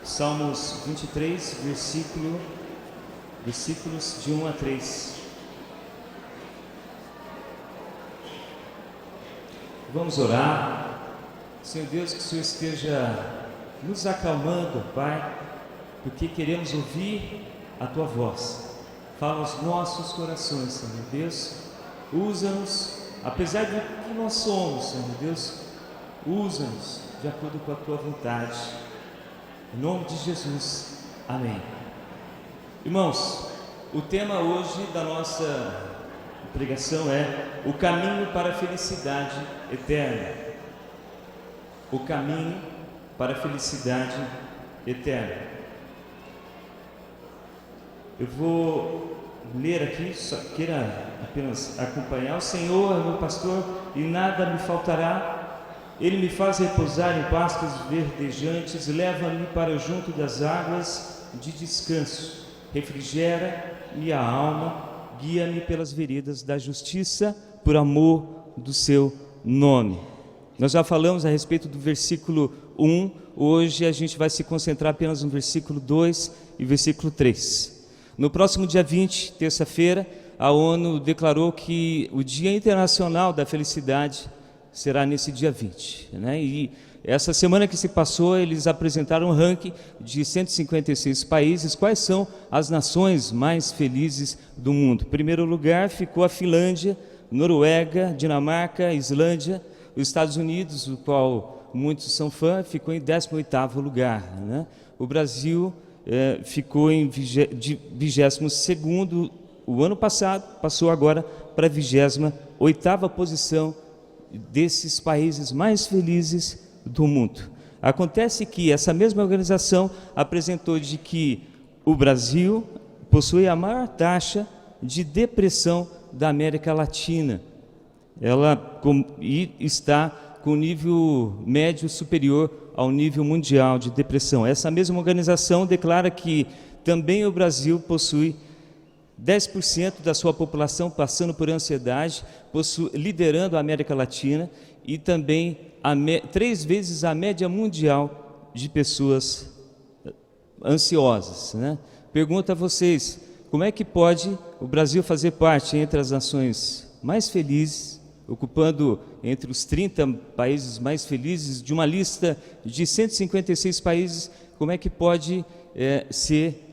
Salmos 23, versículos de 1 a 3. Vamos orar. Senhor Deus, que o Senhor esteja nos acalmando, Pai, porque queremos ouvir a Tua voz. Fala aos nossos corações, Senhor Deus. Usa-nos, apesar do que nós somos, Senhor Deus. Usa-nos de acordo com a Tua vontade. Em nome de Jesus. Amém. Irmãos, o tema hoje da nossa pregação é o caminho para a felicidade eterna. O caminho para a felicidade eterna. Eu vou ler aqui, só queira apenas acompanhar. O Senhor é meu pastor e nada me faltará. Ele me faz repousar em pastos verdejantes, leva-me para junto das águas de descanso. Refrigera minha alma, guia-me pelas veredas da justiça, por amor do seu nome. Nós já falamos a respeito do versículo 1, hoje a gente vai se concentrar apenas no versículo 2 e versículo 3. No próximo dia 20, terça-feira, a ONU declarou que o Dia Internacional da Felicidade será nesse dia 20, né? E essa semana que se passou, eles apresentaram um ranking de 156 países, quais são as nações mais felizes do mundo. Em primeiro lugar ficou a Finlândia, Noruega, Dinamarca, Islândia. Os Estados Unidos, o qual muitos são fã, ficou em 18º lugar, né? O Brasil ficou em 22º o ano passado, passou agora para a 28ª posição desses países mais felizes do mundo. Acontece que essa mesma organização apresentou de que o Brasil possui a maior taxa de depressão da América Latina. Ela está com nível médio superior ao nível mundial de depressão. Essa mesma organização declara que também o Brasil possui 10% da sua população passando por ansiedade, liderando a América Latina, e também 3 vezes a média mundial de pessoas ansiosas, né? Pergunto a vocês, como é que pode o Brasil fazer parte entre as nações mais felizes, ocupando entre os 30 países mais felizes de uma lista de 156 países, como é que pode ser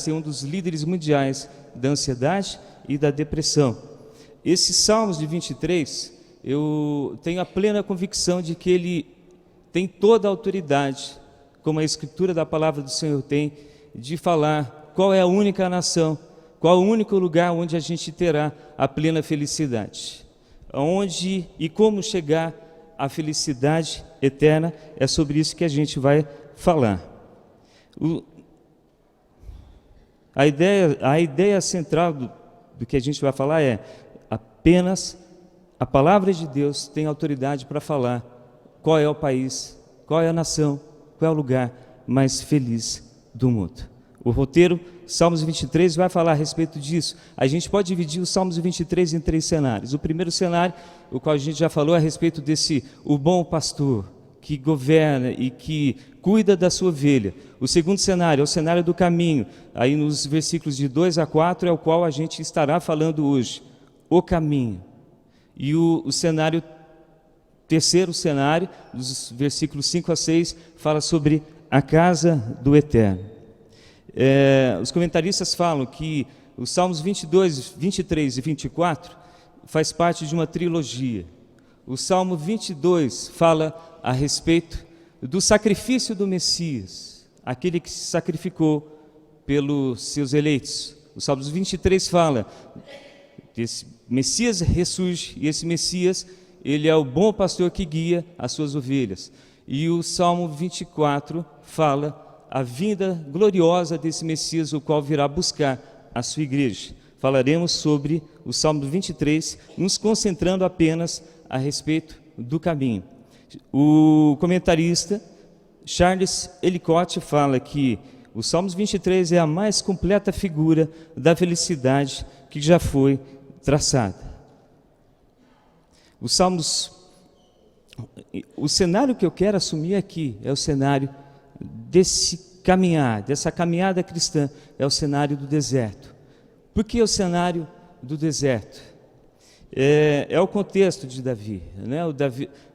um dos líderes mundiais da ansiedade e da depressão? Esses Salmos de 23, eu tenho a plena convicção de que ele tem toda a autoridade, como a Escritura da Palavra do Senhor tem, de falar qual é a única nação, qual é o único lugar onde a gente terá a plena felicidade. Onde e como chegar à felicidade eterna, é sobre isso que a gente vai falar. A ideia central do que a gente vai falar é apenas a palavra de Deus tem autoridade para falar qual é o país, qual é a nação, qual é o lugar mais feliz do mundo. O roteiro Salmos 23 vai falar a respeito disso. A gente pode dividir os Salmos 23 em 3 cenários. O primeiro cenário, o qual a gente já falou a respeito o bom pastor, que governa e que cuida da sua ovelha. O segundo cenário é o cenário do caminho, aí nos versículos de 2 a 4 é o qual a gente estará falando hoje, o caminho. E o terceiro cenário, dos versículos 5 a 6, fala sobre a casa do Eterno. Os comentaristas falam que os Salmos 22, 23 e 24 faz parte de uma trilogia. O Salmo 22 fala a respeito do sacrifício do Messias, aquele que se sacrificou pelos seus eleitos. O Salmo 23 fala que esse Messias ressurge, e esse Messias, ele é o bom pastor que guia as suas ovelhas. E o Salmo 24 fala a vinda gloriosa desse Messias, o qual virá buscar a sua igreja. Falaremos sobre o Salmo 23, nos concentrando apenas a respeito do caminho. O comentarista Charles Ellicott fala que o Salmos 23 é a mais completa figura da felicidade que já foi traçada. O cenário que eu quero assumir aqui é o cenário desse caminhar, dessa caminhada cristã, é o cenário do deserto. Por que o cenário do deserto? É o contexto de Davi, né?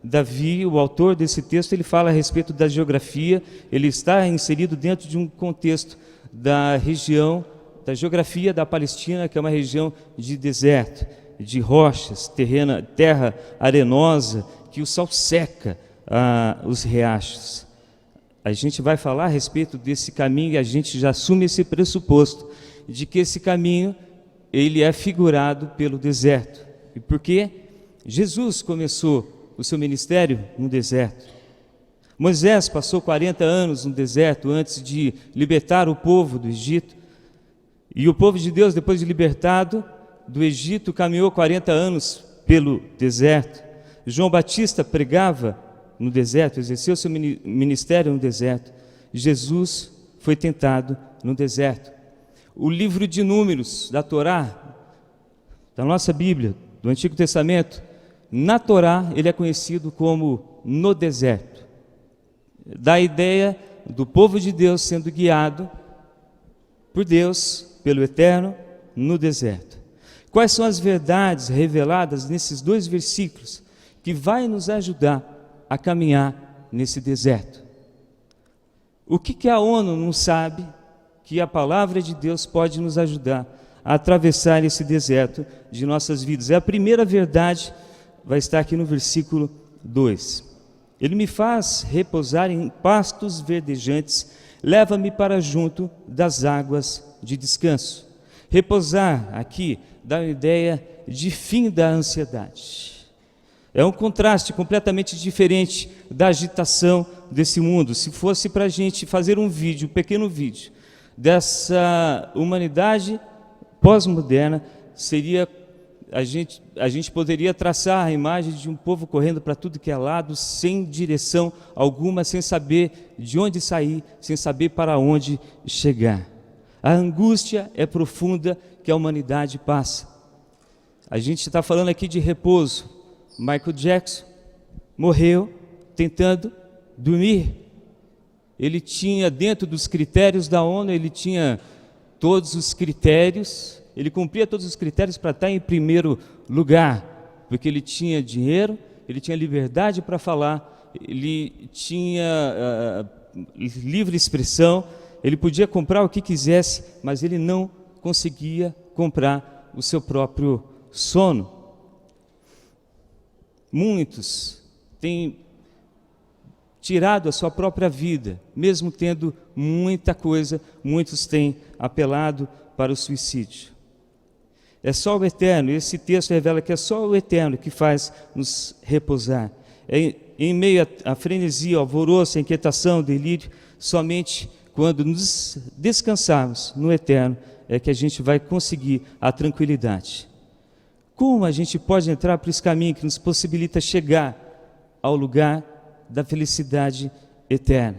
Davi, o autor desse texto, ele fala a respeito da geografia, ele está inserido dentro de um contexto da região, da geografia da Palestina, que é uma região de deserto, de rochas, terra arenosa, que o sol seca os riachos. A gente vai falar a respeito desse caminho e a gente já assume esse pressuposto de que esse caminho ele é figurado pelo deserto. E por quê? Jesus começou o seu ministério no deserto. Moisés passou 40 anos no deserto antes de libertar o povo do Egito. E o povo de Deus, depois de libertado do Egito, caminhou 40 anos pelo deserto. João Batista pregava no deserto, exerceu seu ministério no deserto. Jesus foi tentado no deserto. O livro de Números da Torá, da nossa Bíblia, do Antigo Testamento, na Torá ele é conhecido como no deserto. Dá a ideia do povo de Deus sendo guiado por Deus, pelo Eterno, no deserto. Quais são as verdades reveladas nesses 2 versículos que vai nos ajudar a caminhar nesse deserto? O que a ONU não sabe que a palavra de Deus pode nos ajudar a atravessar esse deserto de nossas vidas? A primeira verdade vai estar aqui no versículo 2. Ele me faz repousar em pastos verdejantes, leva-me para junto das águas de descanso. Repousar aqui dá uma ideia de fim da ansiedade. É um contraste completamente diferente da agitação desse mundo. Se fosse para a gente fazer um pequeno vídeo, dessa humanidade pós-moderna, seria a gente poderia traçar a imagem de um povo correndo para tudo que é lado, sem direção alguma, sem saber de onde sair, sem saber para onde chegar. A angústia é profunda que a humanidade passa. A gente está falando aqui de repouso. Michael Jackson morreu tentando dormir. Ele tinha, dentro dos critérios da ONU, ele tinha todos os critérios, ele cumpria todos os critérios para estar em primeiro lugar, porque ele tinha dinheiro, ele tinha liberdade para falar, ele tinha livre expressão, ele podia comprar o que quisesse, mas ele não conseguia comprar o seu próprio sono. Muitos têm tirado a sua própria vida, mesmo tendo muita coisa, muitos têm apelado para o suicídio. É só o Eterno, esse texto revela que é só o Eterno que faz nos repousar. Em meio à frenesia, ao alvoroço, à inquietação, delírio, somente quando nos descansarmos no Eterno é que a gente vai conseguir a tranquilidade. Como a gente pode entrar por esse caminho que nos possibilita chegar ao lugar da felicidade eterna?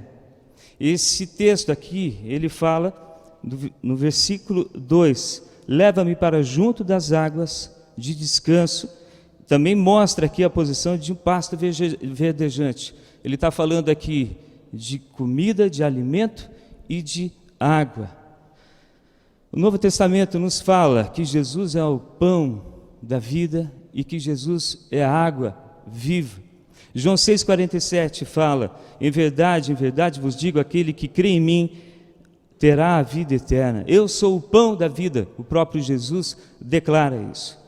Esse texto aqui, ele fala no versículo 2, leva-me para junto das águas de descanso. Também mostra aqui a posição de um pasto verdejante. Ele está falando aqui de comida, de alimento e de água. O Novo Testamento nos fala que Jesus é o pão da vida e que Jesus é a água viva. João 6,47 fala: em verdade vos digo, aquele que crê em mim terá a vida eterna. Eu sou o pão da vida. O próprio Jesus declara isso.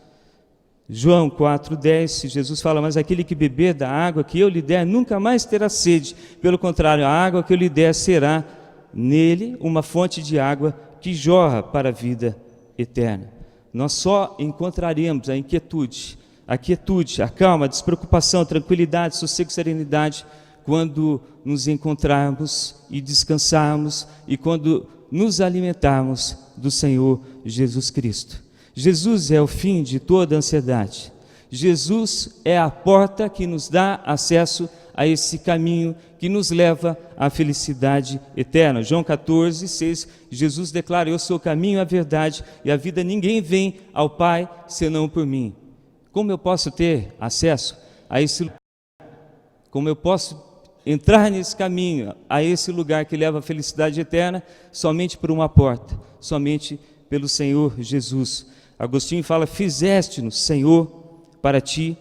João 4,10, Jesus fala: mas aquele que beber da água que eu lhe der nunca mais terá sede. Pelo contrário, a água que eu lhe der será nele uma fonte de água que jorra para a vida eterna. Nós só encontraremos a quietude, a calma, a despreocupação, a tranquilidade, sossego e serenidade quando nos encontrarmos e descansarmos e quando nos alimentarmos do Senhor Jesus Cristo. Jesus é o fim de toda ansiedade. Jesus é a porta que nos dá acesso a esse caminho que nos leva à felicidade eterna. João 14,6, Jesus declara: eu sou o caminho, a verdade e a vida, ninguém vem ao Pai senão por mim. Como eu posso ter acesso a esse lugar? Como eu posso entrar nesse caminho, a esse lugar que leva à felicidade eterna, somente por uma porta, somente pelo Senhor Jesus. Agostinho fala: fizeste-nos, Senhor, para ti,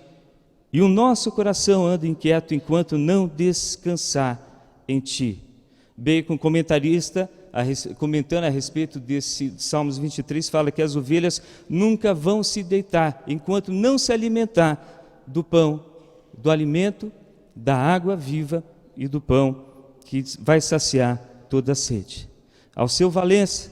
e o nosso coração anda inquieto enquanto não descansar em ti. Bacon, comentarista, comentando a respeito desse Salmos 23, fala que as ovelhas nunca vão se deitar enquanto não se alimentar do pão, do alimento, da água viva e do pão que vai saciar toda a sede. Alceu Valença,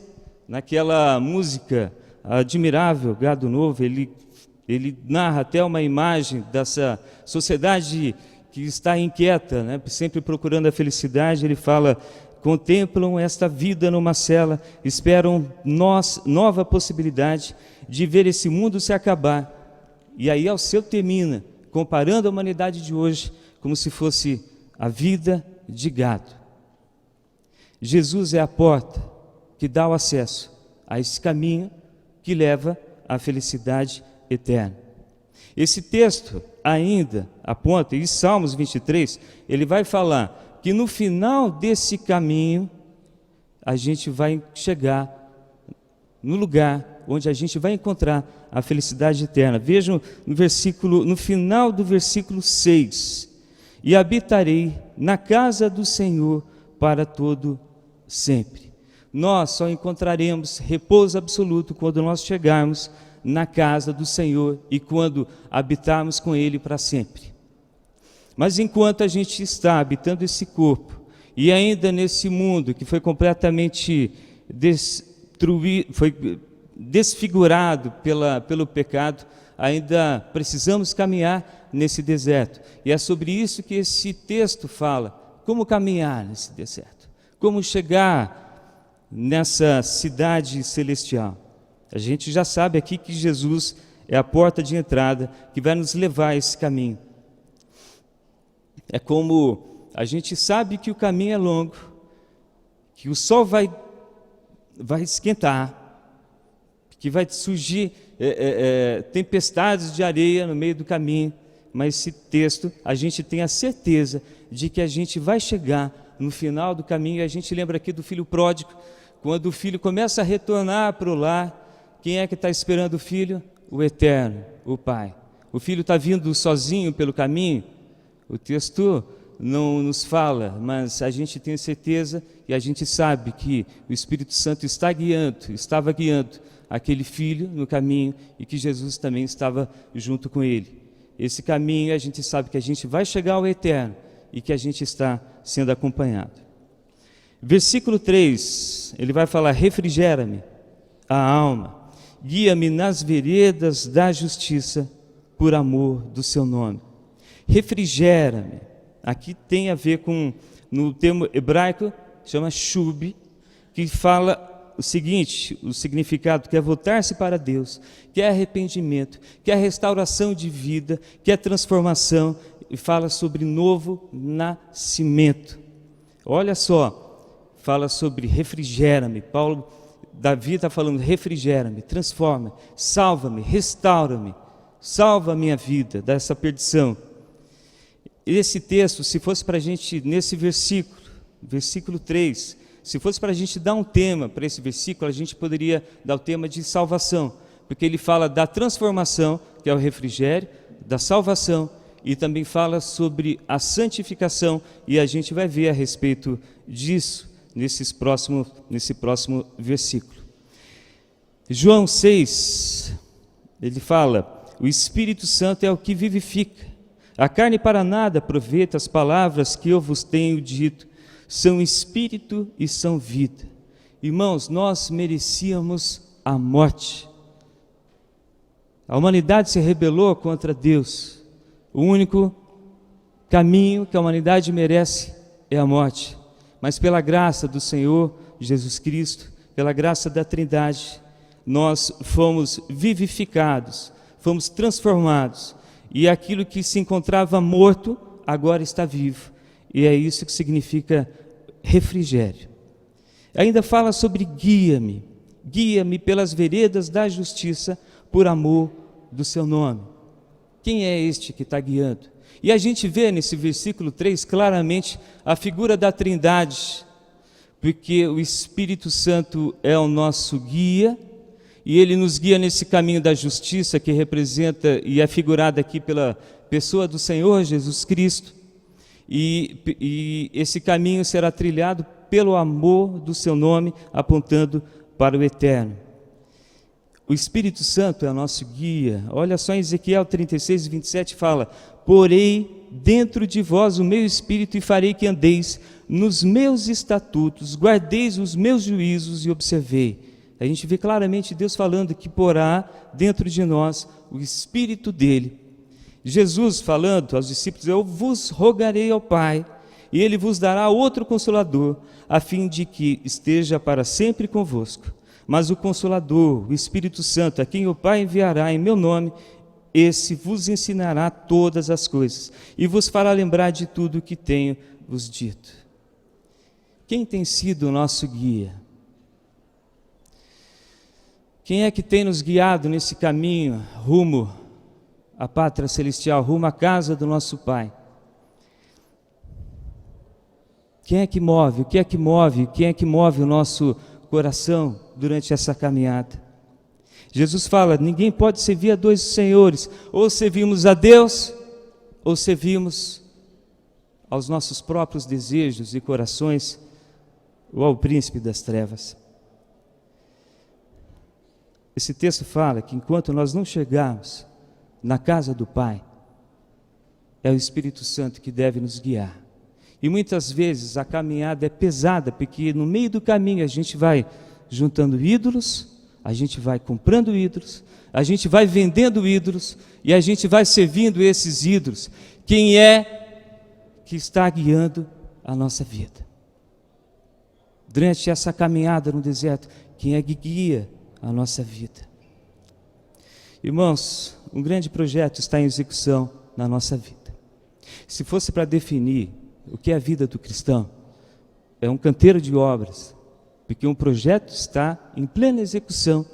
naquela música admirável, Gado Novo, ele narra até uma imagem dessa sociedade que está inquieta, né, sempre procurando a felicidade. Ele fala: contemplam esta vida numa cela, esperam nova possibilidade de ver esse mundo se acabar. E aí Alceu termina comparando a humanidade de hoje como se fosse a vida de gado. Jesus é a porta que dá o acesso a esse caminho que leva à felicidade eterna. Esse texto ainda aponta, em Salmos 23, ele vai falar que no final desse caminho a gente vai chegar no lugar onde a gente vai encontrar a felicidade eterna. Vejam no final do versículo 6: e habitarei na casa do Senhor para todo sempre. Nós só encontraremos repouso absoluto quando nós chegarmos na casa do Senhor e quando habitarmos com Ele para sempre. Mas enquanto a gente está habitando esse corpo e ainda nesse mundo que foi completamente desfigurado pelo pecado, ainda precisamos caminhar nesse deserto. E é sobre isso que esse texto fala: como caminhar nesse deserto, como chegar nessa cidade celestial. A gente já sabe aqui que Jesus é a porta de entrada que vai nos levar a esse caminho. É como a gente sabe que o caminho é longo, que o sol vai esquentar, que vai surgir tempestades de areia no meio do caminho, mas esse texto a gente tem a certeza de que a gente vai chegar no final do caminho. A gente lembra aqui do filho pródigo, quando o filho começa a retornar para o lar. Quem é que está esperando o filho? O Eterno, o Pai. O filho está vindo sozinho pelo caminho? O texto não nos fala, mas a gente tem certeza e a gente sabe que o Espírito Santo estava guiando aquele filho no caminho e que Jesus também estava junto com ele. Esse caminho, a gente sabe que a gente vai chegar ao Eterno e que a gente está sendo acompanhado. Versículo 3, ele vai falar: refrigera-me a alma, guia-me nas veredas da justiça, por amor do seu nome. Refrigera-me, aqui tem a ver com, no termo hebraico, chama shub, que fala o seguinte, o significado que é voltar-se para Deus, que é arrependimento, que é restauração de vida, que é transformação, e fala sobre novo nascimento. Olha só, fala sobre refrigera-me. Davi está falando: refrigera-me, transforma, salva-me, restaura-me, salva a minha vida dessa perdição. Esse texto, se fosse para a gente, nesse versículo 3, se fosse para a gente dar um tema para esse versículo, a gente poderia dar o tema de salvação, porque ele fala da transformação, que é o refrigério, da salvação, e também fala sobre a santificação, e a gente vai ver a respeito disso nesse próximo versículo. João 6, ele fala: o Espírito Santo é o que vivifica, a carne para nada aproveita, as palavras que eu vos tenho dito são espírito e são vida. Irmãos, nós merecíamos a morte. A humanidade se rebelou contra Deus. O único caminho que a humanidade merece é a morte. Mas pela graça do Senhor Jesus Cristo, pela graça da Trindade, nós fomos vivificados, fomos transformados, e aquilo que se encontrava morto, agora está vivo, e é isso que significa refrigério. Ainda fala sobre guia-me pelas veredas da justiça, por amor do seu nome. Quem é este que está guiando? E a gente vê nesse versículo 3 claramente a figura da Trindade, porque o Espírito Santo é o nosso guia, e ele nos guia nesse caminho da justiça que representa e é figurado aqui pela pessoa do Senhor Jesus Cristo, e esse caminho será trilhado pelo amor do seu nome, apontando para o eterno. O Espírito Santo é o nosso guia. Olha só em Ezequiel 36, 27 fala: porei dentro de vós o meu Espírito e farei que andeis nos meus estatutos, guardeis os meus juízos e observei. A gente vê claramente Deus falando que porá dentro de nós o Espírito dele. Jesus falando aos discípulos: eu vos rogarei ao Pai, e ele vos dará outro Consolador, a fim de que esteja para sempre convosco. Mas o Consolador, o Espírito Santo, a quem o Pai enviará em meu nome, esse vos ensinará todas as coisas, e vos fará lembrar de tudo o que tenho vos dito. Quem tem sido o nosso guia? Quem é que tem nos guiado nesse caminho rumo à pátria celestial, rumo à casa do nosso Pai? Quem é que move? O que é que move? Quem é que move o nosso coração durante essa caminhada? Jesus fala: ninguém pode servir a dois senhores, ou servimos a Deus, ou servimos aos nossos próprios desejos e corações, ou ao príncipe das trevas. Esse texto fala que enquanto nós não chegarmos na casa do Pai, é o Espírito Santo que deve nos guiar. E muitas vezes a caminhada é pesada, porque no meio do caminho a gente vai juntando ídolos, a gente vai comprando ídolos, a gente vai vendendo ídolos, e a gente vai servindo esses ídolos. Quem é que está guiando a nossa vida? Durante essa caminhada no deserto, quem é que guia a nossa vida? Irmãos, um grande projeto está em execução na nossa vida. Se fosse para definir o que é a vida do cristão, é um canteiro de obras, porque um projeto está em plena execução,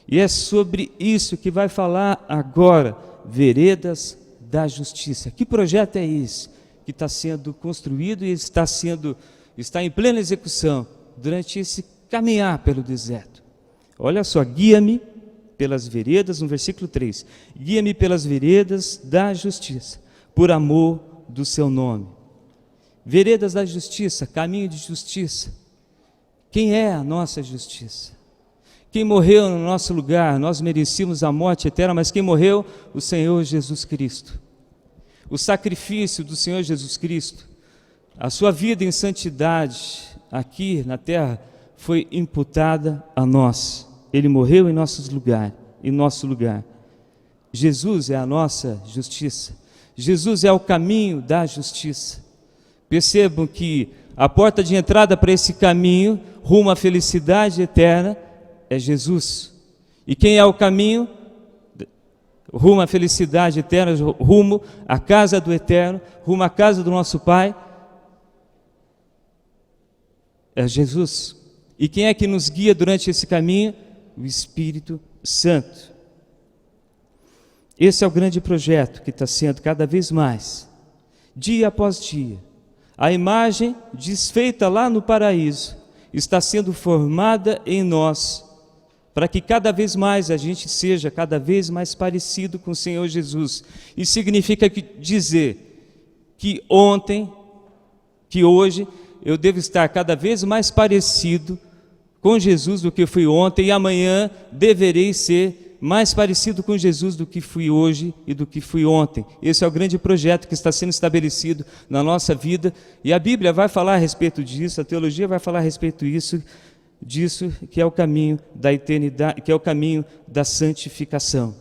e é sobre isso que vai falar agora, Veredas da Justiça. Que projeto é esse que está sendo construído e está em plena execução durante esse caminhar pelo deserto? Olha só: guia-me pelas veredas, no versículo 3, guia-me pelas veredas da justiça, por amor do seu nome. Veredas da justiça, caminho de justiça. Quem é a nossa justiça? Quem morreu no nosso lugar? Nós merecíamos a morte eterna, mas quem morreu? O Senhor Jesus Cristo. O sacrifício do Senhor Jesus Cristo, a sua vida em santidade aqui na terra foi imputada a nós. Ele morreu em nosso lugar. Jesus é a nossa justiça. Jesus é o caminho da justiça. Percebam que a porta de entrada para esse caminho, rumo à felicidade eterna, é Jesus. E quem é o caminho rumo à felicidade eterna, rumo à casa do eterno, rumo à casa do nosso Pai? É Jesus. E quem é que nos guia durante esse caminho? O Espírito Santo. Esse é o grande projeto que está sendo cada vez mais, dia após dia. A imagem desfeita lá no paraíso está sendo formada em nós, para que cada vez mais a gente seja cada vez mais parecido com o Senhor Jesus. Isso significa dizer que ontem, que hoje, eu devo estar cada vez mais parecido com Jesus do que fui ontem, e amanhã deverei ser mais parecido com Jesus do que fui hoje e do que fui ontem. Esse é o grande projeto que está sendo estabelecido na nossa vida, e a Bíblia vai falar a respeito disso, a teologia vai falar a respeito disso, que é o caminho da eternidade, que é o caminho da santificação.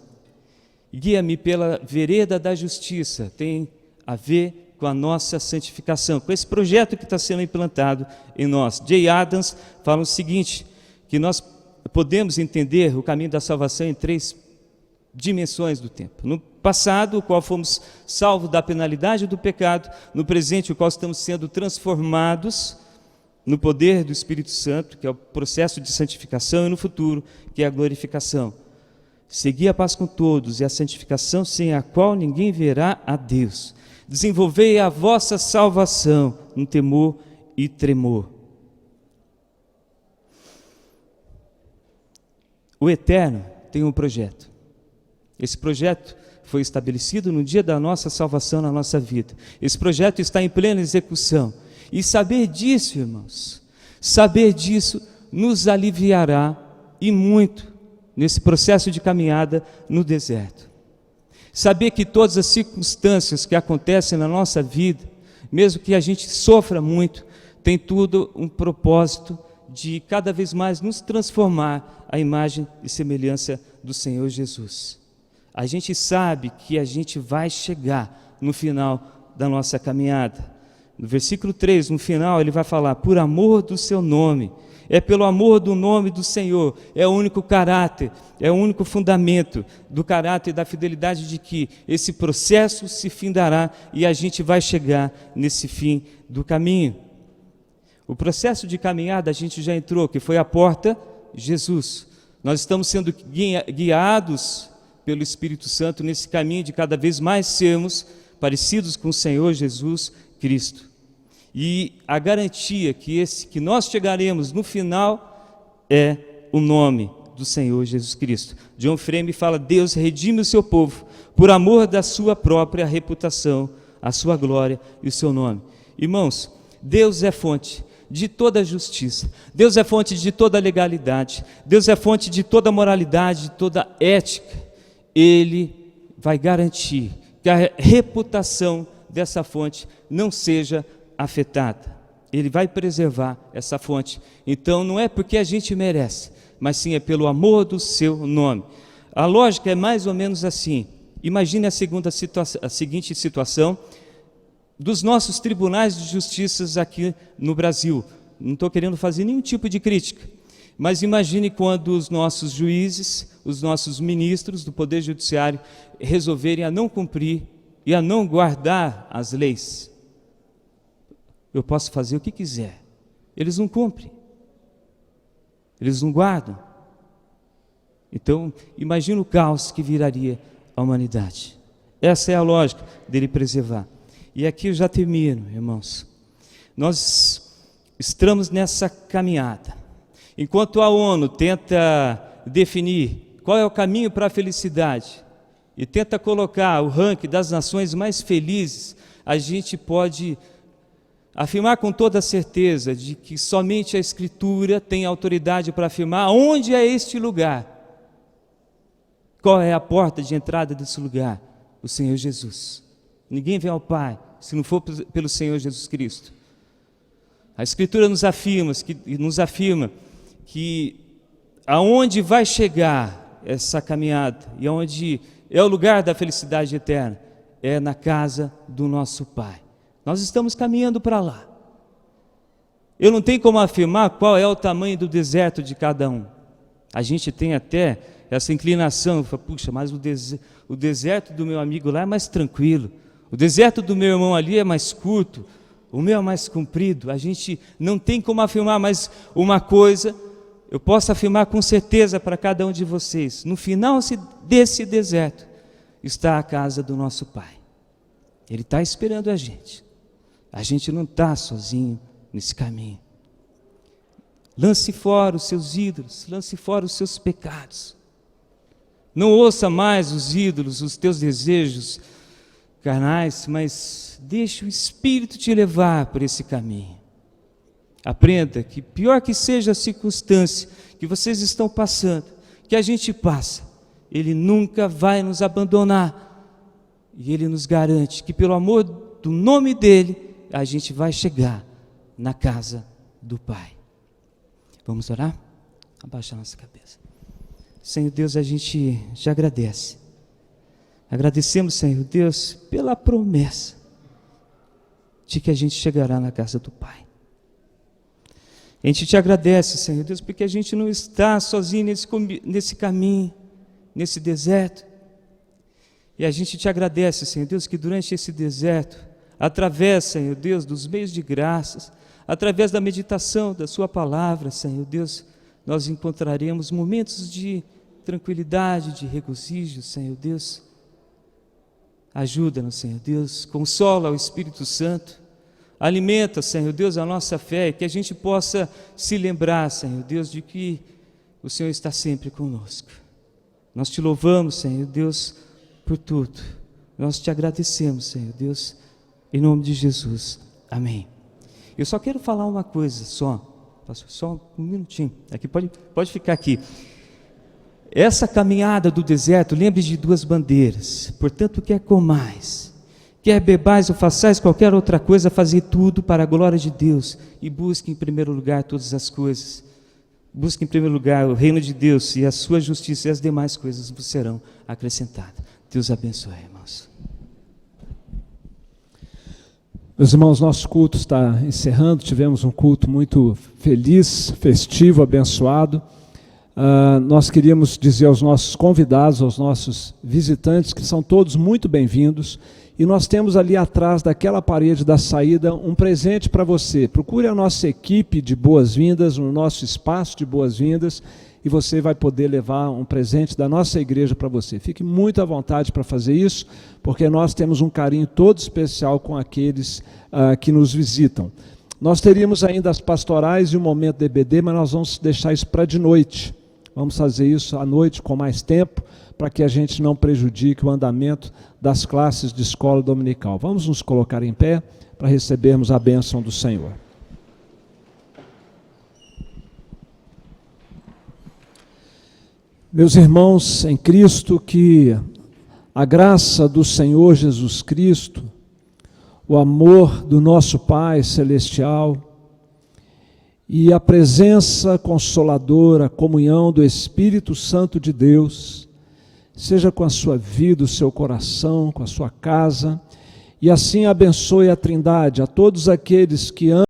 Guia-me pela vereda da justiça, tem a ver com a nossa santificação, com esse projeto que está sendo implantado em nós. J. Adams fala o seguinte, que nós podemos entender o caminho da salvação em 3 dimensões do tempo. No passado, o qual fomos salvos da penalidade do pecado; no presente, o qual estamos sendo transformados no poder do Espírito Santo, que é o processo de santificação; e no futuro, que é a glorificação. Segui a paz com todos e a santificação, sem a qual ninguém verá a Deus. Desenvolvei a vossa salvação no temor e tremor. O Eterno tem um projeto. Esse projeto foi estabelecido no dia da nossa salvação na nossa vida. Esse projeto está em plena execução. E saber disso, irmãos, saber disso nos aliviará e muito nesse processo de caminhada no deserto. Saber que todas as circunstâncias que acontecem na nossa vida, mesmo que a gente sofra muito, tem tudo um propósito de cada vez mais nos transformar à imagem e semelhança do Senhor Jesus. A gente sabe que a gente vai chegar no final da nossa caminhada. No versículo 3, no final, ele vai falar, por amor do seu nome. É pelo amor do nome do Senhor, é o único caráter, é o único fundamento do caráter e da fidelidade de que esse processo se findará e a gente vai chegar nesse fim do caminho. O processo de caminhada a gente já entrou, que foi a porta, Jesus. Nós estamos sendo guiados pelo Espírito Santo nesse caminho de cada vez mais sermos parecidos com o Senhor Jesus Cristo. E a garantia que nós chegaremos no final é o nome do Senhor Jesus Cristo. John Frame fala, Deus redime o seu povo por amor da sua própria reputação, a sua glória e o seu nome. Irmãos, Deus é fonte de toda justiça, Deus é fonte de toda legalidade, Deus é fonte de toda moralidade, de toda ética. Ele vai garantir que a reputação dessa fonte não seja afetada. Ele vai preservar essa fonte. Então não é porque a gente merece, mas sim é pelo amor do seu nome. A lógica é mais ou menos assim. Imagine a seguinte situação dos nossos tribunais de justiça aqui no Brasil. Não estou querendo fazer nenhum tipo de crítica, mas imagine quando os nossos juízes, os nossos ministros do Poder Judiciário resolverem a não cumprir e a não guardar as leis. Eu posso fazer o que quiser, eles não cumprem, eles não guardam. Então, imagina o caos que viraria a humanidade. Essa é a lógica dele preservar. E aqui eu já termino, irmãos. Nós estamos nessa caminhada. Enquanto a ONU tenta definir qual é o caminho para a felicidade e tenta colocar o ranking das nações mais felizes, a gente pode afirmar com toda certeza de que somente a Escritura tem autoridade para afirmar onde é este lugar. Qual é a porta de entrada desse lugar? O Senhor Jesus. Ninguém vem ao Pai se não for pelo Senhor Jesus Cristo. A Escritura nos afirma que aonde vai chegar essa caminhada e aonde é o lugar da felicidade eterna é na casa do nosso Pai. Nós estamos caminhando para lá. Eu não tenho como afirmar qual é o tamanho do deserto de cada um. A gente tem até essa inclinação, puxa, mas o deserto do meu amigo lá é mais tranquilo, o deserto do meu irmão ali é mais curto, o meu é mais comprido. A gente não tem como afirmar, mas uma coisa eu posso afirmar com certeza para cada um de vocês: no final desse deserto está a casa do nosso Pai. Ele está esperando a gente. A gente não está sozinho nesse caminho. Lance fora os seus ídolos, lance fora os seus pecados. Não ouça mais os ídolos, os teus desejos carnais, mas deixe o Espírito te levar por esse caminho. Aprenda que, pior que seja a circunstância que vocês estão passando, que a gente passa, Ele nunca vai nos abandonar. E Ele nos garante que, pelo amor do nome dEle, a gente vai chegar na casa do Pai. Vamos orar? Abaixa a nossa cabeça. Senhor Deus, a gente te agradece. Agradecemos, Senhor Deus, pela promessa de que a gente chegará na casa do Pai. A gente te agradece, Senhor Deus, porque a gente não está sozinho nesse caminho, nesse deserto. E a gente te agradece, Senhor Deus, que durante esse deserto, através, Senhor Deus, dos meios de graças, através da meditação da sua palavra, Senhor Deus, nós encontraremos momentos de tranquilidade, de regozijo, Senhor Deus. Ajuda-nos, Senhor Deus, consola o Espírito Santo, alimenta, Senhor Deus, a nossa fé, que a gente possa se lembrar, Senhor Deus, de que o Senhor está sempre conosco. Nós te louvamos, Senhor Deus, por tudo. Nós te agradecemos, Senhor Deus, em nome de Jesus. Amém. Eu só quero falar uma coisa só um minutinho. Aqui pode ficar aqui. Essa caminhada do deserto, lembre de duas bandeiras. Portanto, quer comais, quer bebais ou façais qualquer outra coisa, fazer tudo para a glória de Deus, e busque em primeiro lugar todas as coisas. Busque em primeiro lugar o reino de Deus e a sua justiça, e as demais coisas vos serão acrescentadas. Deus abençoe, irmãos. Meus irmãos, nosso culto está encerrando. Tivemos um culto muito feliz, festivo, abençoado. Nós queríamos dizer aos nossos convidados, aos nossos visitantes, que são todos muito bem-vindos. E nós temos ali atrás daquela parede da saída um presente para você. Procure a nossa equipe de boas-vindas, o nosso espaço de boas-vindas, e você vai poder levar um presente da nossa igreja para você. Fique muito à vontade para fazer isso, porque nós temos um carinho todo especial com aqueles que nos visitam. Nós teríamos ainda as pastorais e o momento de EBD, mas nós vamos deixar isso para de noite. Vamos fazer isso à noite com mais tempo, para que a gente não prejudique o andamento das classes de escola dominical. Vamos nos colocar em pé para recebermos a bênção do Senhor. Meus irmãos em Cristo, que a graça do Senhor Jesus Cristo, o amor do nosso Pai Celestial e a presença consoladora, a comunhão do Espírito Santo de Deus, seja com a sua vida, o seu coração, com a sua casa, e assim abençoe a Trindade, a todos aqueles que amam